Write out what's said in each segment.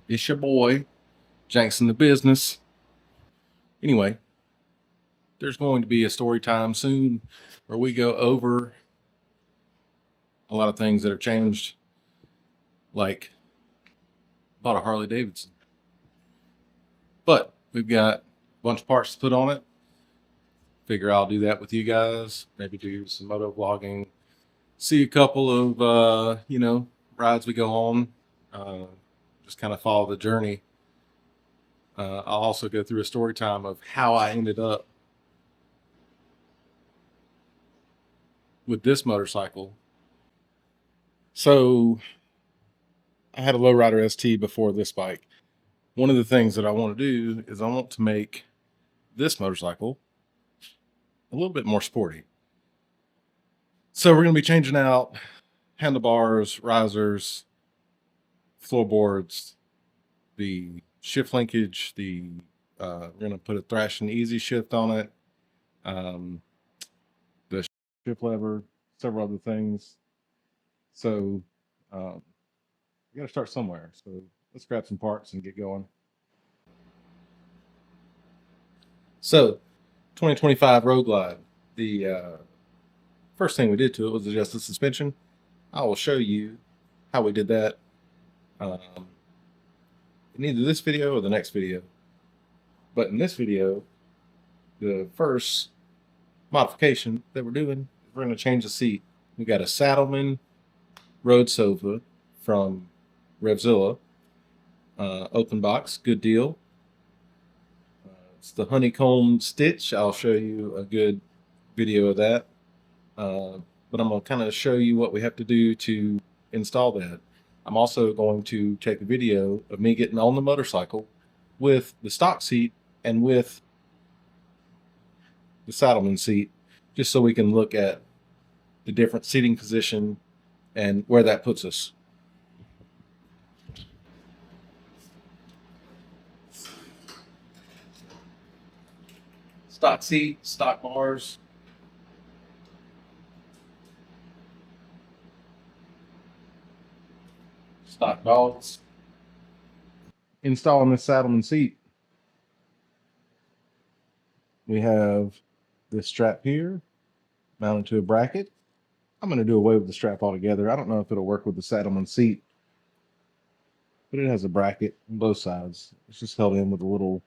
It's your boy, Jenks in the business. Anyway, there's going to be a story time soon where we go over a lot of things that have changed, like bought a Harley-Davidson. But we've got a bunch of parts to put on it. Figure I'll do that with you guys. Maybe do some moto vlogging. See a couple of rides we go on. Just kind of follow the journey. I'll also go through a story time of how I ended up with this motorcycle. So I had a lowrider ST before this bike. One of the things that I want to do is I want to make this motorcycle a little bit more sporty. So we're going to be changing out handlebars, risers, floorboards, the shift linkage, we're going to put a Thrashing Easy shift on it, the shift lever, several other things. So we got to start somewhere. So let's grab some parts and get going. So 2025 Road Glide. The first thing we did to it was adjust the suspension. I will show you how we did that in either this video or the next video. But in this video, the first modification that we're doing, we're going to change the seat. We got a Saddlemen Road Sofa from Revzilla, open box, good deal. It's the honeycomb stitch. I'll show you a good video of that. But I'm going to kind of show you what we have to do to install that. I'm also going to take a video of me getting on the motorcycle with the stock seat and with the Saddlemen seat, just so we can look at the different seating position and where that puts us. Stock seat, stock bars. Stock dogs. Installing the Saddlemen seat. We have this strap here mounted to a bracket. I'm going to do away with the strap altogether. I don't know if it'll work with the Saddlemen seat, but it has a bracket on both sides. It's just held in with a little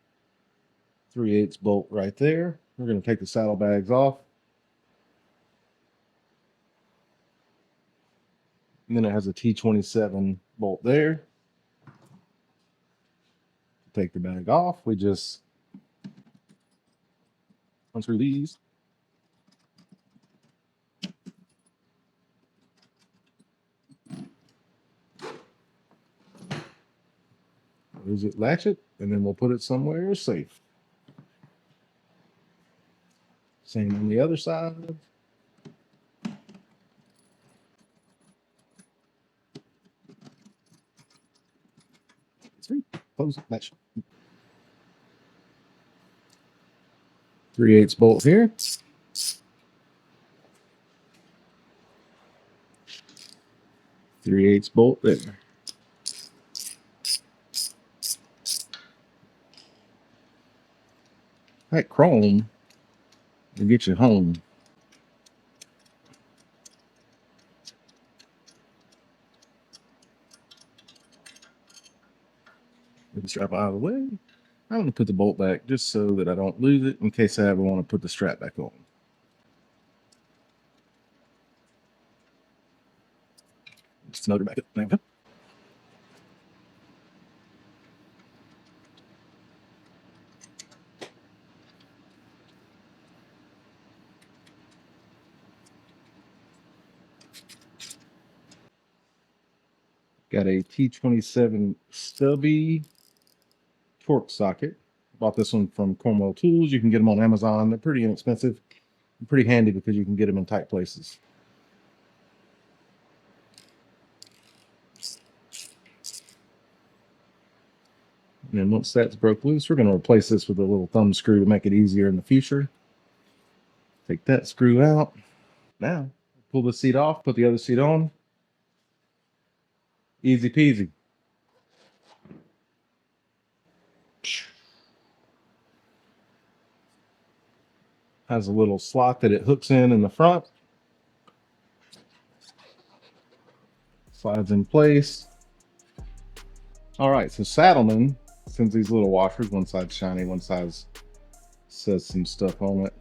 3/8 bolt right there. We're going to take the saddlebags off. And then it has a T27 bolt there. Take the bag off. We just unscrew these. Use it, latch it, and then we'll put it somewhere safe. Same on the other side. Three, close, latch. 3/8 bolt here. Three-eighths bolt there. That chrome will get you home. Get the strap out of the way. I'm going to put the bolt back just so that I don't lose it in case I ever want to put the strap back on. Just snug it back up. There we go. Got a T27 stubby torque socket. Bought this one from Cornwell Tools. You can get them on Amazon. They're pretty inexpensive. Pretty handy because you can get them in tight places. And then once that's broke loose, we're going to replace this with a little thumb screw to make it easier in the future. Take that screw out. Now, pull the seat off, put the other seat on. Easy peasy. Has a little slot that it hooks in the front. Slides in place. All right, so Saddlemen sends these little washers. One side's shiny, one side says some stuff on it.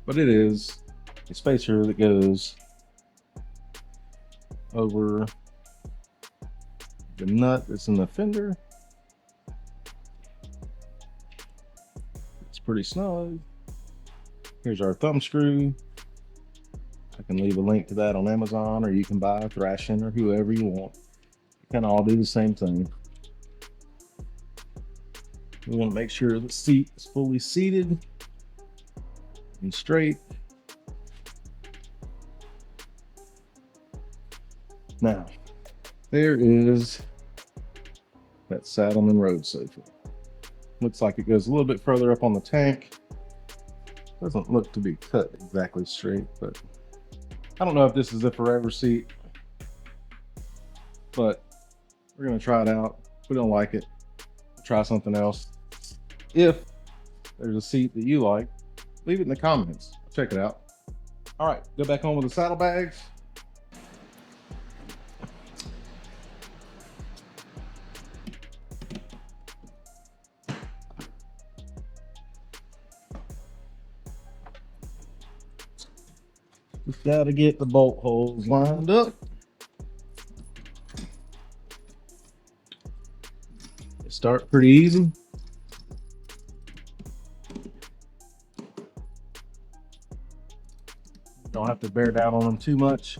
But it is a spacer that goes over the nut that's in the fender. It's pretty snug. Here's our thumb screw. I can leave a link to that on Amazon, or you can buy Thrashing or whoever you want. You kind of all do the same thing. We want to make sure the seat is fully seated and straight. Now, there is that Saddlemen Road Sofa. Looks like it goes a little bit further up on the tank. Doesn't look to be cut exactly straight, but I don't know if this is a forever seat, but we're gonna try it out. If we don't like it, we'll try something else. If there's a seat that you like, leave it in the comments. Check it out. All right, go back on with the saddlebags. Just gotta get the bolt holes lined up. They start pretty easy. Don't have to bear down on them too much.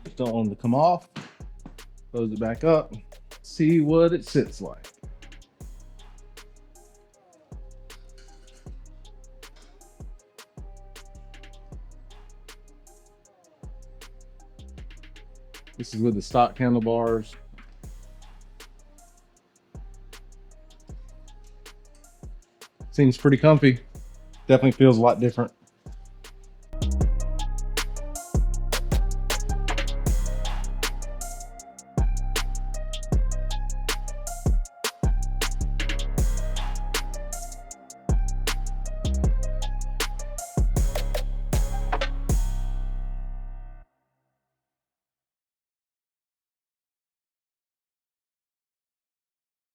Just don't want them to come off. Close it back up. See what it sits like. This is with the stock handlebars. Seems pretty comfy. Definitely feels a lot different.